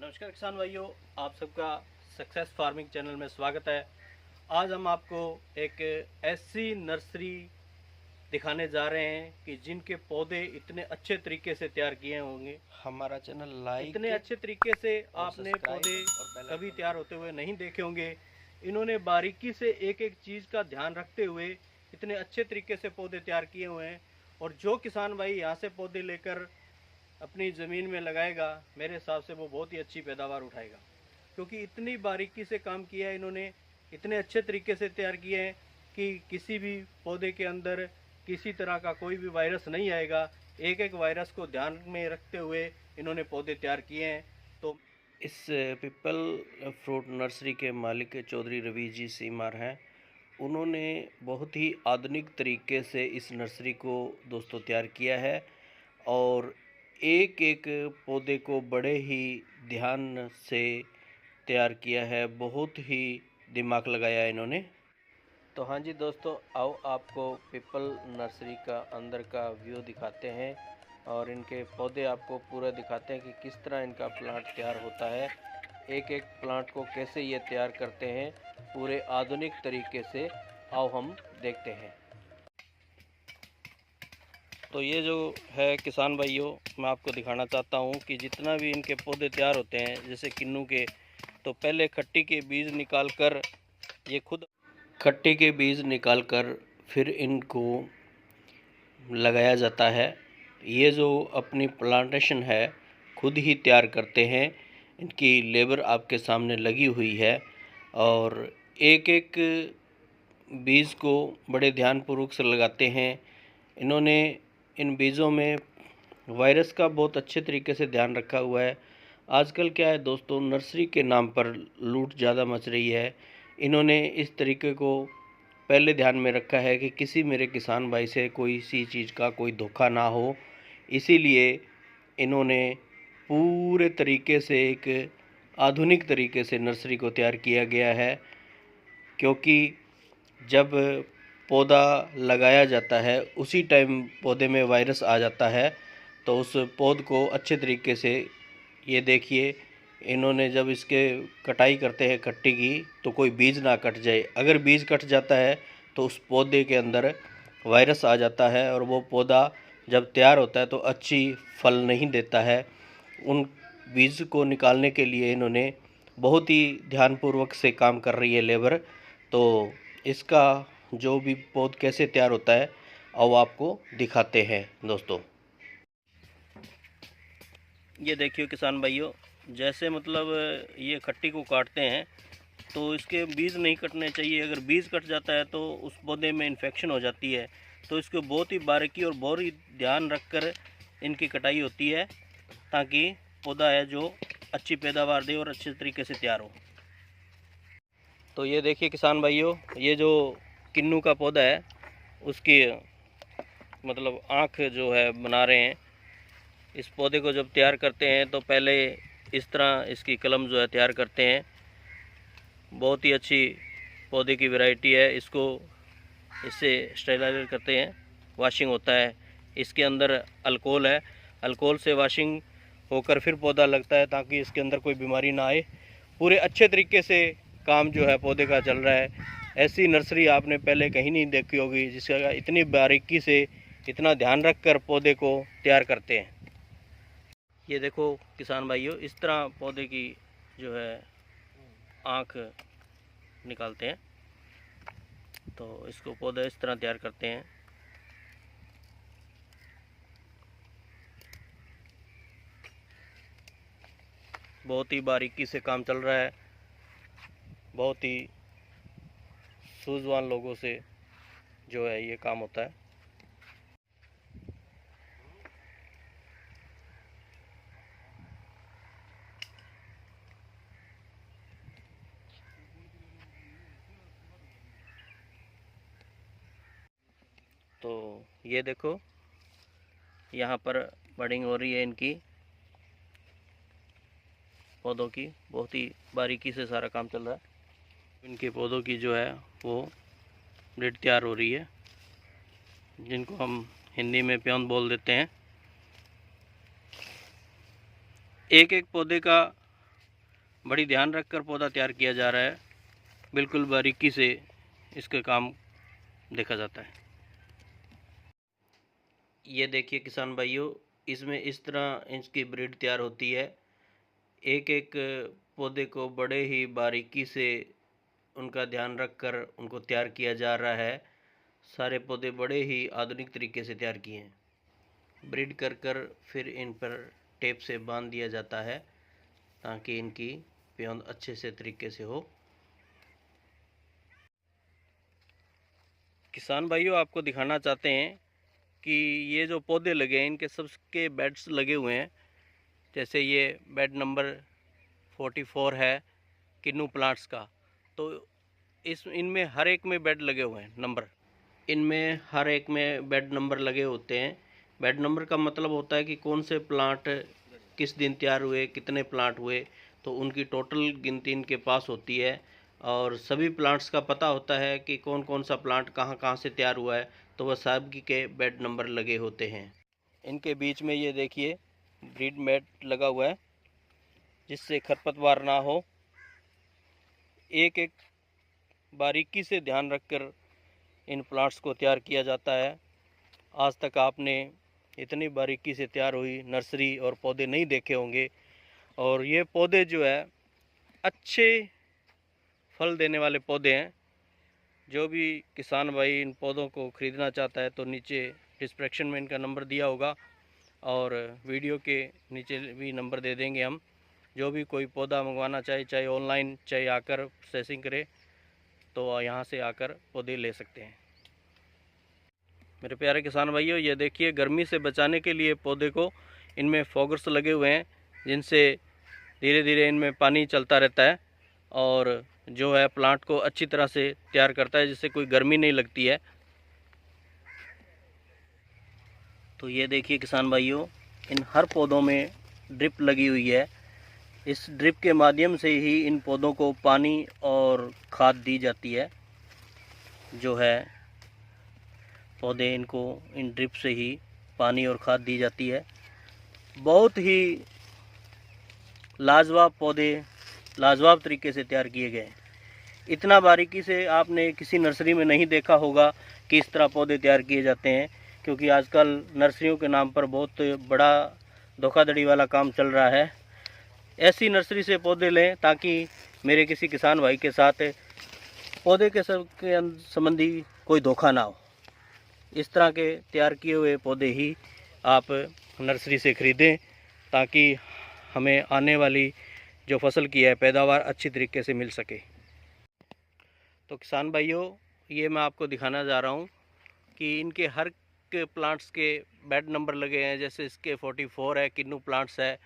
नमस्कार किसान भाइयों, आप सबका सक्सेस फार्मिंग चैनल में स्वागत है। आज हम आपको एक ऐसी नर्सरी दिखाने जा रहे हैं कि जिनके पौधे इतने अच्छे तरीके से तैयार किए होंगे। हमारा चैनल लाइक इतने अच्छे तरीके से और आपने सब्सक्राइब पौधे और बेल कभी आइकन तैयार होते हुए नहीं देखे होंगे। इन्होंने बारीकी से एक एक चीज़ का ध्यान रखते हुए इतने अच्छे तरीके से पौधे तैयार किए हुए हैं। और जो किसान भाई यहाँ से पौधे लेकर अपनी ज़मीन में लगाएगा, मेरे हिसाब से वो बहुत ही अच्छी पैदावार उठाएगा, क्योंकि इतनी बारीकी से काम किया है इन्होंने, इतने अच्छे तरीके से तैयार किए हैं कि किसी भी पौधे के अंदर किसी तरह का कोई भी वायरस नहीं आएगा। एक एक वायरस को ध्यान में रखते हुए इन्होंने पौधे तैयार किए हैं। तो इस पीपल फ्रूट नर्सरी के मालिक चौधरी रवि जी सीमार हैं। उन्होंने बहुत ही आधुनिक तरीके से इस नर्सरी को दोस्तों तैयार किया है और एक एक पौधे को बड़े ही ध्यान से तैयार किया है। बहुत ही दिमाग लगाया है इन्होंने। तो हाँ जी दोस्तों, आओ आपको पीपल नर्सरी का अंदर का व्यू दिखाते हैं और इनके पौधे आपको पूरा दिखाते हैं कि किस तरह इनका प्लांट तैयार होता है। एक एक प्लांट को कैसे ये तैयार करते हैं पूरे आधुनिक तरीके से। आओ हम देखते हैं। तो ये जो है किसान भाइयों, मैं आपको दिखाना चाहता हूँ कि जितना भी इनके पौधे तैयार होते हैं, जैसे किन्नू के, तो पहले खट्टी के बीज निकाल कर ये खुद खट्टे के बीज निकालकर फिर इनको लगाया जाता है। ये जो अपनी प्लांटेशन है खुद ही तैयार करते हैं। इनकी लेबर आपके सामने लगी हुई है और एक एक बीज को बड़े ध्यानपूर्वक से लगाते हैं। इन्होंने इन बीजों में वायरस का बहुत अच्छे तरीके से ध्यान रखा हुआ है। आजकल क्या है दोस्तों, नर्सरी के नाम पर लूट ज़्यादा मच रही है। इन्होंने इस तरीके को पहले ध्यान में रखा है कि किसी मेरे किसान भाई से कोई सी चीज़ का कोई धोखा ना हो। इसीलिए इन्होंने पूरे तरीके से एक आधुनिक तरीके से नर्सरी को तैयार किया गया है, क्योंकि जब पौधा लगाया जाता है उसी टाइम पौधे में वायरस आ जाता है। तो उस पौध को अच्छे तरीके से, ये देखिए, इन्होंने जब इसके कटाई करते हैं खट्टी की, तो कोई बीज ना कट जाए। अगर बीज कट जाता है तो उस पौधे के अंदर वायरस आ जाता है और वो पौधा जब तैयार होता है तो अच्छी फल नहीं देता है। उन बीज को निकालने के लिए इन्होंने बहुत ही ध्यानपूर्वक से काम कर रही है लेबर। तो इसका जो भी पौध कैसे तैयार होता है अब आपको दिखाते हैं दोस्तों। ये देखिए किसान भाइयों, जैसे मतलब ये खट्टी को काटते हैं तो इसके बीज नहीं कटने चाहिए। अगर बीज कट जाता है तो उस पौधे में इन्फेक्शन हो जाती है। तो इसको बहुत ही बारीकी और बहुत ही ध्यान रखकर इनकी कटाई होती है, ताकि पौधा है जो अच्छी पैदावार दे और अच्छे तरीके से तैयार हो। तो ये देखिए किसान भाइयों, ये जो किन्नू का पौधा है उसकी मतलब आँख जो है बना रहे हैं। इस पौधे को जब तैयार करते हैं तो पहले इस तरह इसकी कलम जो है तैयार करते हैं। बहुत ही अच्छी पौधे की वैरायटी है। इसको इससे स्टेरिलाइज करते हैं, वाशिंग होता है। इसके अंदर अल्कोहल है, अल्कोहल से वाशिंग होकर फिर पौधा लगता है, ताकि इसके अंदर कोई बीमारी ना आए। पूरे अच्छे तरीके से काम जो है पौधे का चल रहा है। ऐसी नर्सरी आपने पहले कहीं नहीं देखी होगी, जिसका इतनी बारीकी से इतना ध्यान रखकर पौधे को तैयार करते हैं। ये देखो किसान भाइयों, इस तरह पौधे की जो है आँख निकालते हैं। तो इसको पौधा इस तरह तैयार करते हैं। बहुत ही बारीकी से काम चल रहा है, बहुत ही सूझवान लोगों से जो है ये काम होता है। तो ये देखो, यहाँ पर बडिंग हो रही है इनकी पौधों की। बहुत ही बारीकी से सारा काम चल रहा है। इनके पौधों की जो है वो ब्रिड तैयार हो रही है, जिनको हम हिंदी में प्योन बोल देते हैं। एक एक पौधे का बड़ी ध्यान रखकर पौधा तैयार किया जा रहा है। बिल्कुल बारीकी से इसका काम देखा जाता है। ये देखिए किसान भाइयों, इसमें इस तरह इसकी ब्रीड तैयार होती है। एक एक पौधे को बड़े ही बारीकी से उनका ध्यान रखकर उनको तैयार किया जा रहा है। सारे पौधे बड़े ही आधुनिक तरीके से तैयार किए हैं। ब्रीड कर कर फिर इन पर टेप से बांध दिया जाता है ताकि इनकी प्योंद अच्छे से तरीके से हो। किसान भाइयों, आपको दिखाना चाहते हैं कि ये जो पौधे लगे हैं इनके सबके बेड्स लगे हुए हैं। जैसे ये बेड नंबर 44 है किन्नू प्लांट्स का, तो इनमें हर एक में बेड लगे हुए हैं नंबर। इनमें हर एक में बेड नंबर लगे होते हैं। बेड नंबर का मतलब होता है कि कौन से प्लांट किस दिन तैयार हुए, कितने प्लांट हुए, तो उनकी टोटल गिनती इनके पास होती है। और सभी प्लांट्स का पता होता है कि कौन कौन सा प्लांट कहाँ कहाँ से तैयार हुआ है, तो वह सब के बेड नंबर लगे होते हैं। इनके बीच में ये देखिए ब्रीड मैट लगा हुआ है जिससे खरपतवार ना हो। एक एक बारीकी से ध्यान रखकर इन प्लांट्स को तैयार किया जाता है। आज तक आपने इतनी बारीकी से तैयार हुई नर्सरी और पौधे नहीं देखे होंगे। और ये पौधे जो है अच्छे फल देने वाले पौधे हैं। जो भी किसान भाई इन पौधों को ख़रीदना चाहता है तो नीचे डिस्क्रिप्शन में इनका नंबर दिया होगा और वीडियो के नीचे भी नंबर दे देंगे हम। जो भी कोई पौधा मंगवाना चाहे, चाहे ऑनलाइन चाहे आकर प्रोसेसिंग करे, तो यहाँ से आकर पौधे ले सकते हैं। मेरे प्यारे किसान भाइयों, ये देखिए गर्मी से बचाने के लिए पौधे को इनमें फॉगर्स लगे हुए हैं जिनसे धीरे धीरे इनमें पानी चलता रहता है और जो है प्लांट को अच्छी तरह से तैयार करता है, जिससे कोई गर्मी नहीं लगती है। तो ये देखिए किसान भाइयों, इन हर पौधों में ड्रिप लगी हुई है। इस ड्रिप के माध्यम से ही इन पौधों को पानी और खाद दी जाती है। जो है पौधे इनको इन ड्रिप से ही पानी और खाद दी जाती है। बहुत ही लाजवाब पौधे लाजवाब तरीके से तैयार किए गए हैं। इतना बारीकी से आपने किसी नर्सरी में नहीं देखा होगा कि इस तरह पौधे तैयार किए जाते हैं, क्योंकि आजकल नर्सरियों के नाम पर बहुत बड़ा धोखाधड़ी वाला काम चल रहा है। ऐसी नर्सरी से पौधे लें ताकि मेरे किसी किसान भाई के साथ पौधे के संबंधी कोई धोखा ना हो। इस तरह के तैयार किए हुए पौधे ही आप नर्सरी से ख़रीदें ताकि हमें आने वाली जो फसल की है पैदावार अच्छी तरीके से मिल सके। तो किसान भाइयों, ये मैं आपको दिखाना जा रहा हूँ कि इनके हर के प्लांट्स के बेड नंबर लगे हैं। जैसे इसके 44 है किन्नू प्लांट्स है,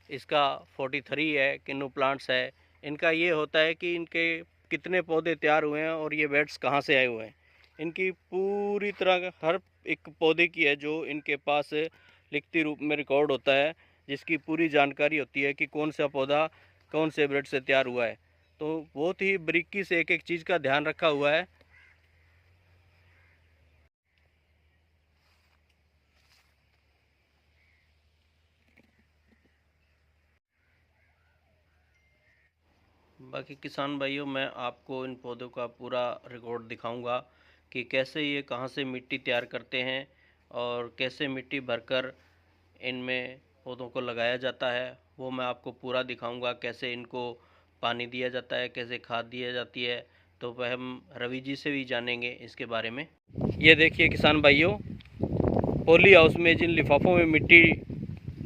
इसका 43 है किन्नू प्लांट्स है। इनका ये होता है कि इनके कितने पौधे तैयार हुए हैं और ये बेड्स कहाँ से आए हुए हैं। इनकी पूरी तरह हर एक पौधे की है जो इनके पास लिखती रूप में रिकॉर्ड होता है, जिसकी पूरी जानकारी होती है कि कौन सा पौधा कौन से ब्रेड से तैयार हुआ है। तो बहुत ही बारीकी से एक एक चीज़ का ध्यान रखा हुआ है। बाकी किसान भाइयों, मैं आपको इन पौधों का पूरा रिकॉर्ड दिखाऊंगा कि कैसे ये कहाँ से मिट्टी तैयार करते हैं और कैसे मिट्टी भरकर इनमें पौधों को लगाया जाता है। वो मैं आपको पूरा दिखाऊंगा, कैसे इनको पानी दिया जाता है, कैसे खाद दी जाती है। तो वह हम रवि जी से भी जानेंगे इसके बारे में। ये देखिए किसान भाइयों, पॉली हाउस में जिन लिफाफों में मिट्टी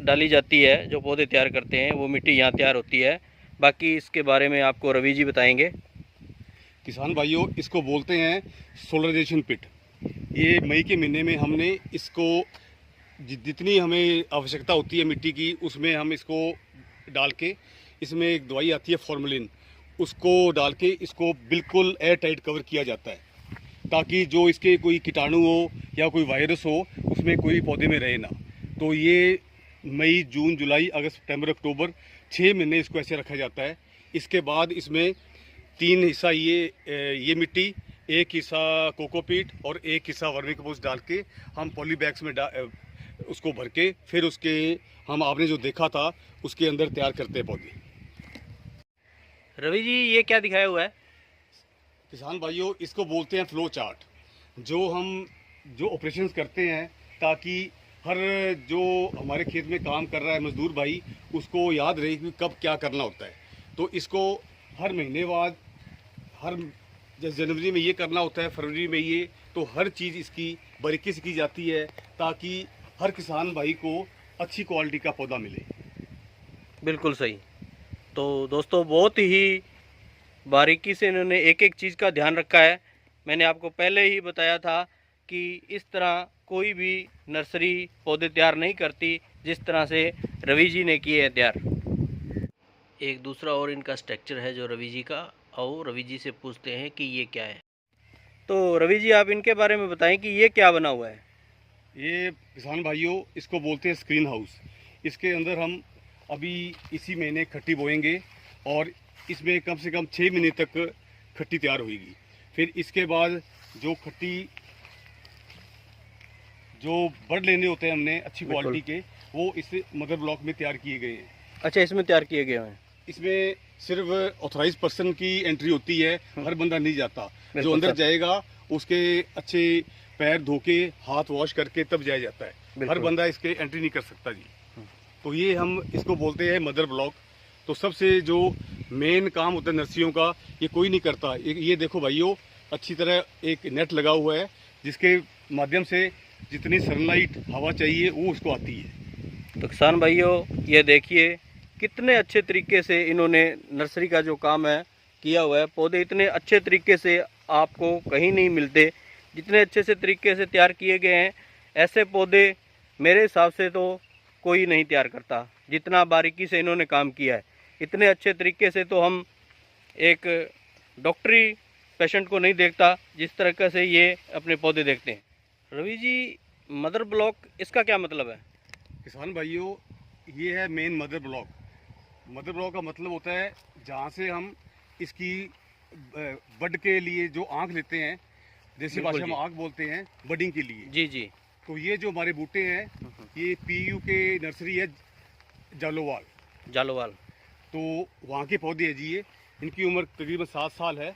डाली जाती है जो पौधे तैयार करते हैं, वो मिट्टी यहाँ तैयार होती है। बाकी इसके बारे में आपको रवि जी बताएंगे। किसान भाइयों, इसको बोलते हैं सोलराइजेशन पिट। ये मई के महीने में हमने इसको जितनी हमें आवश्यकता होती है मिट्टी की, उसमें हम इसको डाल के, इसमें एक दवाई आती है फॉर्मेलिन, उसको डाल के इसको बिल्कुल एयर टाइट कवर किया जाता है ताकि जो इसके कोई कीटाणु हो या कोई वायरस हो उसमें कोई पौधे में रहे ना। तो ये मई, जून, जुलाई, अगस्त, सितंबर, अक्टूबर 6 महीने इसको ऐसे रखा जाता है। इसके बाद इसमें 3 हिस्सा ये मिट्टी, 1 हिस्सा कोकोपीट और 1 हिस्सा वर्मी कंपोस्ट डाल के हम पॉली बैग्स में उसको भर के फिर उसके हम आपने जो देखा था उसके अंदर तैयार करते हैं पौधे। रवि जी, ये क्या दिखाया हुआ है? किसान भाइयों, इसको बोलते हैं फ्लो चार्ट। जो ऑपरेशंस करते हैं ताकि हर जो हमारे खेत में काम कर रहा है मजदूर भाई, उसको याद रहे कि कब क्या करना होता है। तो इसको हर महीने बाद, हर जैसे जनवरी में ये करना होता है, फरवरी में ये, तो हर चीज़ इसकी बारीकी से की जाती है ताकि हर किसान भाई को अच्छी क्वालिटी का पौधा मिले। बिल्कुल सही। तो दोस्तों, बहुत ही बारीकी से इन्होंने एक एक चीज़ का ध्यान रखा है। मैंने आपको पहले ही बताया था कि इस तरह कोई भी नर्सरी पौधे तैयार नहीं करती जिस तरह से रवि जी ने किए हैं तैयार। एक दूसरा और इनका स्ट्रक्चर है जो रवि जी का, और रवि जी से पूछते हैं कि ये क्या है। तो रवि जी, आप इनके बारे में बताएं कि ये क्या बना हुआ है। ये किसान भाइयों, इसको बोलते हैं स्क्रीन हाउस। इसके अंदर हम अभी इसी महीने खट्टी बोएंगे और इसमें कम से कम 6 महीने तक खट्टी तैयार होगी। फिर इसके बाद जो खट्टी जो बर्ड लेने होते हैं हमने अच्छी क्वालिटी के, वो इस मदर ब्लॉक में तैयार किए गए हैं। अच्छा, इसमें तैयार किए गए हैं। इसमें सिर्फ ऑथराइज पर्सन की एंट्री होती है, हर बंदा नहीं जाता। जो अंदर जाएगा उसके अच्छे पैर धो के, हाथ वॉश करके तब जाया जाता है। हर बंदा इसके एंट्री नहीं कर सकता जी। तो ये हम इसको बोलते हैं मदर ब्लॉक। तो सबसे जो मेन काम होता है नर्सरियों का, ये कोई नहीं करता। ये देखो भाइयों, अच्छी तरह एक नेट लगा हुआ है जिसके माध्यम से जितनी सनलाइट हवा चाहिए वो उसको आती है। तो किसान भाइयों, ये देखिए कितने अच्छे तरीके से इन्होंने नर्सरी का जो काम है किया हुआ है। पौधे इतने अच्छे तरीके से आपको कहीं नहीं मिलते, जितने अच्छे से तरीके से तैयार किए गए हैं। ऐसे पौधे मेरे हिसाब से तो कोई नहीं तैयार करता, जितना बारीकी से इन्होंने काम किया है। इतने अच्छे तरीके से तो हम एक डॉक्टरी पेशेंट को नहीं देखता जिस तरीके से ये अपने पौधे देखते हैं। रवि जी, मदर ब्लॉक, इसका क्या मतलब है? किसान भाइयों, ये है main mother block. Mother block का मतलब होता है जहाँ से हम इसकी बड के लिए जो आँख लेते हैं, देसी भाषा में आँख बोलते हैं, बडिंग के लिए। जी जी। तो ये जो हमारे बूटे हैं, ये पीयू के नर्सरी है जालोवाल। तो वहाँ के पौधे हैं जी। ये इनकी उम्र तकरीबन 7 साल है।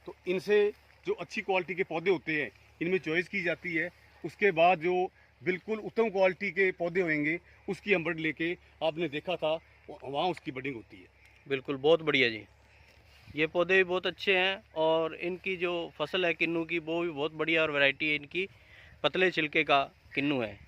तो इनसे जो अच्छी क्वालिटी के पौधे होते हैं, इनमें चॉइस की जाती है। उसके बाद जो बिल्कुल उत्तम क्वालिटी के पौधे होंगे, उसकी हम बड लेके, आपने देखा था वहाँ उसकी बडिंग होती है। बिल्कुल, बहुत बढ़िया जी। ये पौधे भी बहुत अच्छे हैं और इनकी जो फसल है किन्नू की, वो भी बहुत बढ़िया और वैरायटी है इनकी। पतले छिलके का किन्नू है।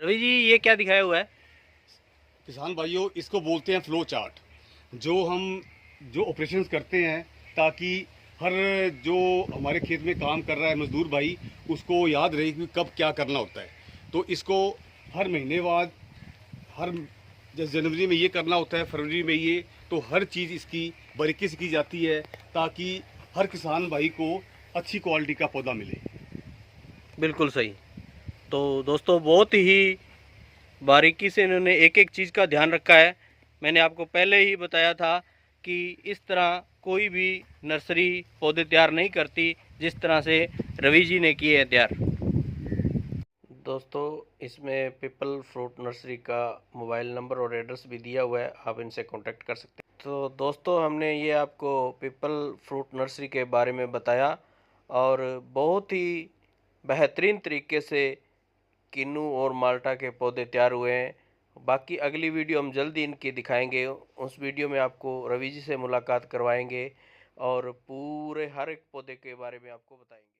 रवि जी, ये क्या दिखाया हुआ है? किसान भाइयों, इसको बोलते हैं फ्लो चार्ट। जो ऑपरेशंस करते हैं ताकि हर जो हमारे खेत में काम कर रहा है मजदूर भाई, उसको याद रहे कि कब क्या करना होता है। तो इसको हर महीने बाद, हर जैसे जनवरी में ये करना होता है, फरवरी में ये, तो हर चीज़ इसकी बारीकी से की जाती है ताकि हर किसान भाई को अच्छी क्वालिटी का पौधा मिले। बिल्कुल सही। तो दोस्तों, बहुत ही बारीकी से इन्होंने एक एक चीज़ का ध्यान रखा है। मैंने आपको पहले ही बताया था कि इस तरह कोई भी नर्सरी पौधे तैयार नहीं करती जिस तरह से रवि जी ने किए हैं तैयार। दोस्तों, इसमें पीपल फ्रूट नर्सरी का मोबाइल नंबर और एड्रेस भी दिया हुआ है, आप इनसे कांटेक्ट कर सकते हैं। तो दोस्तों, हमने ये आपको पीपल फ्रूट नर्सरी के बारे में बताया और बहुत ही बेहतरीन तरीके से किन्नू और माल्टा के पौधे तैयार हुए हैं। बाकी अगली वीडियो हम जल्दी इनकी दिखाएंगे। उस वीडियो में आपको रवि जी से मुलाकात करवाएंगे और पूरे हर एक पौधे के बारे में आपको बताएंगे।